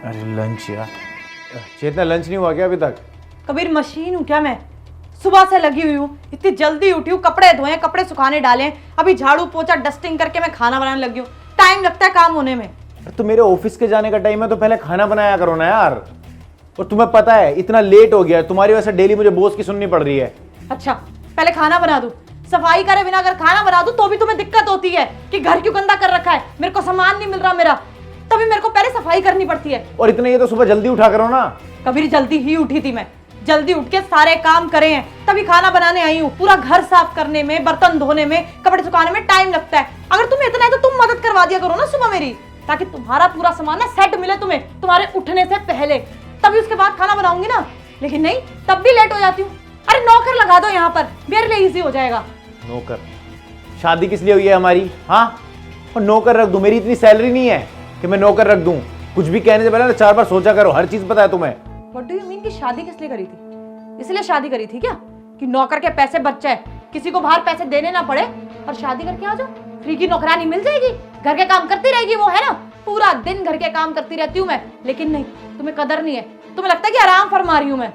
अरे लंच यार, चेतना लंच नहीं हुआ क्या अभी तक? कबीर मशीन हूँ क्या मैं? सुबह से लगी हुई हूँ, इतनी जल्दी उठी हूँ, कपड़े धोए, कपड़े सुखाने डाले, अभी झाड़ू पोछा डस्टिंग करके मैं खाना बनाने लगी हूँ। टाइम लगता है काम होने में। तो मेरे ऑफिस के जाने का टाइम है तो पहले खाना बनाया करो ना यार। और तुम्हें पता है इतना लेट हो गया है, तुम्हारी वजह से डेली मुझे बॉस की सुननी पड़ रही है। अच्छा पहले खाना बना दूं, सफाई करे बिना अगर खाना बना दूं तो भी तुम्हें दिक्कत होती है कि घर क्यों गंदा कर रखा है, मेरे को सामान नहीं मिल रहा मेरा, तभी मेरे को पहले सफाई करनी पड़ती है। और इतने ये तो सुबह जल्दी उठा करो ना। कबीर जल्दी ही उठी थी मैं, जल्दी उठ के सारे काम करे हैं तभी खाना बनाने आई हूँ। पूरा घर साफ करने में, बर्तन धोने में, कपड़े सुखाने में टाइम लगता है। अगर तुम्हें इतना है तो तुम मदद करवा दिया करो ना सुबह मेरी, ताकि तुम्हारा पूरा सामान ना सेट मिले तुम्हें तुम्हारे उठने से पहले, तभी उसके बाद खाना बनाऊंगी ना। लेकिन नहीं, तब भी लेट हो जाती हूँ। अरे नौकर लगा दो यहाँ पर, मेरे लिए इजी हो जाएगा। नौकर? शादी किस लिए हुई है हमारी? हाँ, और नौकर रख दूं? मेरी इतनी सैलरी नहीं है कि मैं नौकर रख दूं। कुछ भी कहने से पहले ना 4 बार सोचा करो, हर चीज पता है तुम्हें। व्हाट डू यू मीन कि शादी किस लिए करी थी? इसलिए शादी करी थी क्या कि नौकर के पैसे बच जाए, किसी को बाहर पैसे देने ना पड़े और शादी करके आ जाओ, फ्री की नौकरानी मिल जाएगी, घर के काम करती रहेगी वो, है ना? पूरा दिन घर के काम करती रहती हूँ मैं। लेकिन नहीं, तुम्हें कदर नहीं है, तुम्हें लगता है कि आराम फरमा रही हूँ मैं।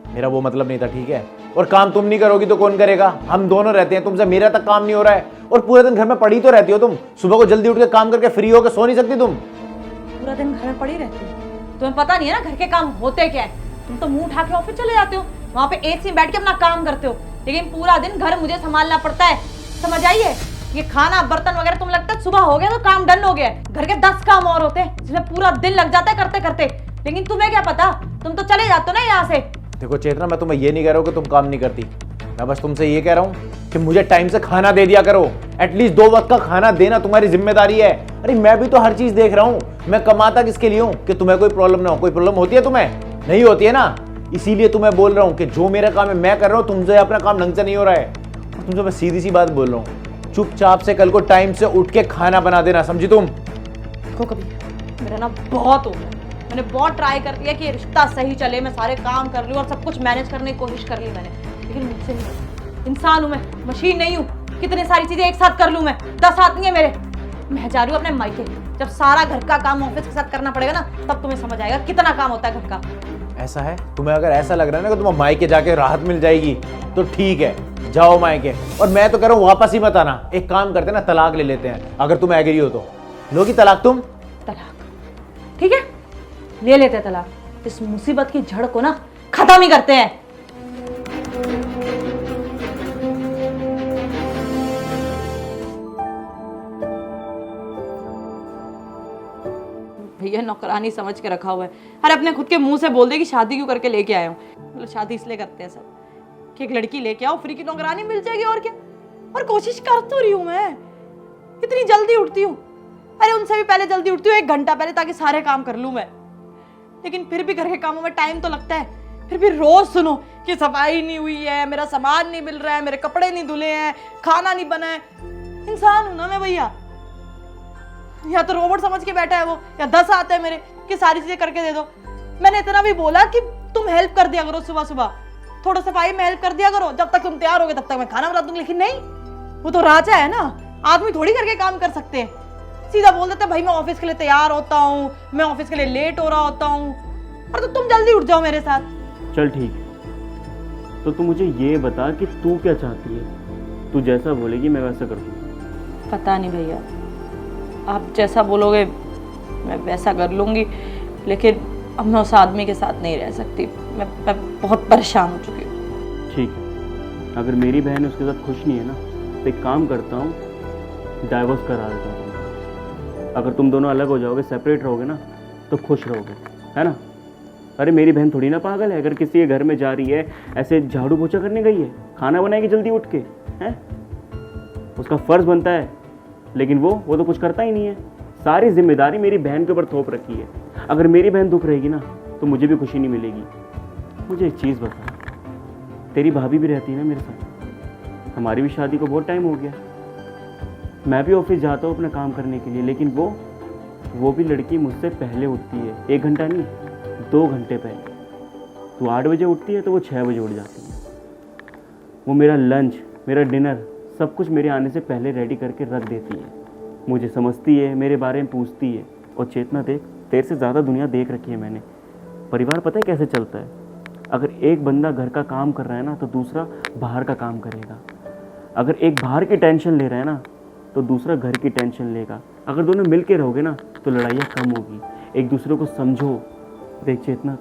मेरा वो मतलब नहीं था, ठीक है? और काम तुम नहीं करोगी तो कौन करेगा? हम दोनों रहते हैं, तुमसे मेरा तक काम नहीं हो रहा है। और पूरे दिन घर में पड़ी तो रहती हो तुम, सुबह को जल्दी उठ के काम करके फ्री होकर सो नहीं सकती तुम? पूरा दिन घर में पड़ी रहती हो, तुम्हें पता नहीं है ना घर के काम होते क्या है। तुम तो मुंह उठा के ऑफिस चले जाते हो, वहां पे एसी में बैठ के अपना काम करते हो, लेकिन पूरा दिन घर मुझे संभालना पड़ता है। समझ आइए, ये खाना बर्तन वगैरह तुम लगता है सुबह हो गया तो काम डन हो गया, घर के 10 काम और होते हैं जिसमें पूरा दिन लग जाता है करते करते। लेकिन तुम्हें क्या पता, तुम तो चले जाते हो ना यहाँ से। देखो चेतना, मैं तुम्हें ये नहीं कह रहा हूँ कि तुम काम नहीं करती, मैं बस तुमसे ये कह रहा हूँ कि मुझे टाइम से खाना दे दिया करो। एटलीस्ट 2 वक्त का खाना देना तुम्हारी जिम्मेदारी है। अरे मैं भी तो हर चीज देख रहा हूँ, मैं कमाता किसके लिए हूँ? कि तुम्हें कोई प्रॉब्लम ना हो। कोई प्रॉब्लम होती है तुम्हें? नहीं होती है ना। इसीलिए तुम्हें बोल रहा हूँ कि जो मेरा काम है मैं कर रहा हूँ, तुमसे अपना काम ढंग से नहीं हो रहा है। और तुमसे मैं सीधी सी बात बोल रहा हूँ, चुपचाप से कल को टाइम से उठ के खाना बना देना, समझी तुम? देखो कभी मेरा ना बहुत हो गया, मैंने बहुत ट्राई कर लिया कि ये रिश्ता सही चले, मैं सारे काम कर लूँ और सब कुछ मैनेज करने की कोशिश कर ली मैंने, लेकिन मुझसे नहीं। इंसान हूँ मैं, मशीन नहीं हूँ। कितनी सारी चीजें एक साथ कर लूँ मैं, 10 हाथ नहीं है मेरे। मैं जा रही हूँ अपने मायके, जब सारा घर का काम ऑफिस के साथ करना पड़ेगा ना, तब तुम्हें समझ आएगा कितना काम होता है घर का। ऐसा है? तुम्हें अगर ऐसा लग रहा है ना कि तुम्हें मायके जाके राहत मिल जाएगी तो ठीक है, जाओ मायके। और मैं तो कह रहा हूँ वापस ही मत आना। एक काम करते ना, तलाक ले लेते हैं, अगर तुम एग्री हो तो। लोगी तलाक तुम? तलाक? ठीक है, ले लेते हैं तलाक। इस मुसीबत की जड़ को ना खत्म ही करते हैं। भैया नौकरानी समझ के रखा हुआ है। अरे अपने खुद के मुंह से बोल दे कि शादी क्यों करके लेके आया हूँ। मतलब शादी इसलिए करते हैं सब कि एक लड़की लेके आओ, फ्री की नौकरानी मिल जाएगी, और क्या। और कोशिश कर तो रही हूँ मैं, इतनी जल्दी उठती हूँ। अरे उनसे भी पहले जल्दी उठती हूँ, 1 घंटा पहले, ताकि सारे काम कर लूँ मैं। लेकिन फिर भी घर के कामों में टाइम तो लगता है। फिर भी रोज सुनो कि सफाई नहीं हुई है, मेरा सामान नहीं मिल रहा है, मेरे कपड़े नहीं धुले हैं, खाना नहीं बना है। इंसान हूं ना मैं भैया, या तो रोबोट समझ के बैठा है वो, या 10 आते हैं मेरे कि सारी चीजें करके दे दो। मैंने इतना भी बोला कि तुम हेल्प कर दिया करो, सुबह सुबह थोड़ा सफाई में हेल्प कर दिया करो, जब तक तुम तैयार होगे तब तक मैं खाना बना दूंगी। लेकिन नहीं, वो तो राजा है ना, आदमी थोड़ी करके काम कर सकते हैं। सीधा बोल देते भाई मैं ऑफिस के लिए तैयार होता हूँ, मैं ऑफिस के लिए लेट हो रहा होता हूँ, और तो तुम जल्दी उठ जाओ मेरे साथ। चल ठीक है, तो तू मुझे ये बता कि तू क्या चाहती है? तू जैसा बोलेगी मैं वैसा कर दूँ। पता नहीं भैया, आप जैसा बोलोगे मैं वैसा कर लूँगी, लेकिन अब मैं उस आदमी के साथ नहीं रह सकती। मैं बहुत परेशान हो चुकी हूँ। ठीक है, अगर मेरी बहन उसके साथ खुश नहीं है ना, तो एक काम करता हूँ, डाइवोर्स करा देता हूँ। अगर तुम दोनों अलग हो जाओगे, सेपरेट रहोगे ना, तो खुश रहोगे, है ना? अरे मेरी बहन थोड़ी ना पागल है, अगर किसी के घर में जा रही है, ऐसे झाड़ू पोछा करने गई है, खाना बनाएगी जल्दी उठ के, हैं? उसका फर्ज बनता है, लेकिन वो तो कुछ करता ही नहीं है। सारी जिम्मेदारी मेरी बहन के ऊपर थोप रखी है। अगर मेरी बहन दुख रहेगी ना, तो मुझे भी खुशी नहीं मिलेगी। मुझे एक चीज़ बता, तेरी भाभी भी रहती है ना मेरे साथ, हमारी भी शादी को बहुत टाइम हो गया। मैं भी ऑफिस जाता हूँ अपना काम करने के लिए, लेकिन वो भी लड़की मुझसे पहले उठती है, 1 घंटा नहीं, 2 घंटे पहले। तू 8 बजे उठती है तो वो 6 बजे उठ जाती है। वो मेरा लंच, मेरा डिनर, सब कुछ मेरे आने से पहले रेडी करके रख देती है। मुझे समझती है, मेरे बारे में पूछती है। और चेतना देख, तेरे से ज़्यादा दुनिया देख रखी है मैंने। परिवार पता है कैसे चलता है? अगर एक बंदा घर का काम कर रहा है ना तो दूसरा बाहर का काम करेगा। अगर एक बाहर की टेंशन ले रहा है ना तो दूसरा घर की टेंशन लेगा। अगर दोनों मिल के रहोगे ना तो लड़ाइयाँ कम होगी। एक दूसरे को समझो। देख चेतना,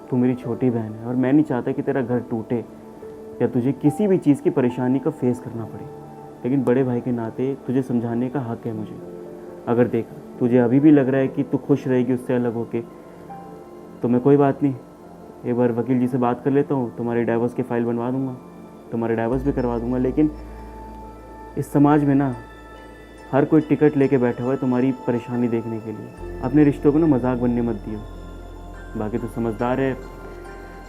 तू मेरी छोटी बहन है और मैं नहीं चाहता कि तेरा घर टूटे या तुझे किसी भी चीज़ की परेशानी का फेस करना पड़े, लेकिन बड़े भाई के नाते तुझे समझाने का हक है मुझे। अगर देख तुझे अभी भी लग रहा है कि तू खुश रहेगी उससे अलग होके, तो मैं कोई बात नहीं, एक बार वकील जी से बात कर लेता हूँ, तुम्हारी डाइवोर्स की फ़ाइल बनवा दूँगा, तुम्हारे डाइवोर्स भी करवा दूँगा। लेकिन इस समाज में ना हर कोई टिकट लेके बैठा हुआ है तुम्हारी परेशानी देखने के लिए। अपने रिश्तों को ना मजाक बनने मत दियो। बाकी तो समझदार है,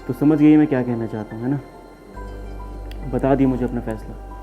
तो समझ गई मैं क्या कहना चाहता हूँ, है ना? बता दी मुझे अपना फैसला।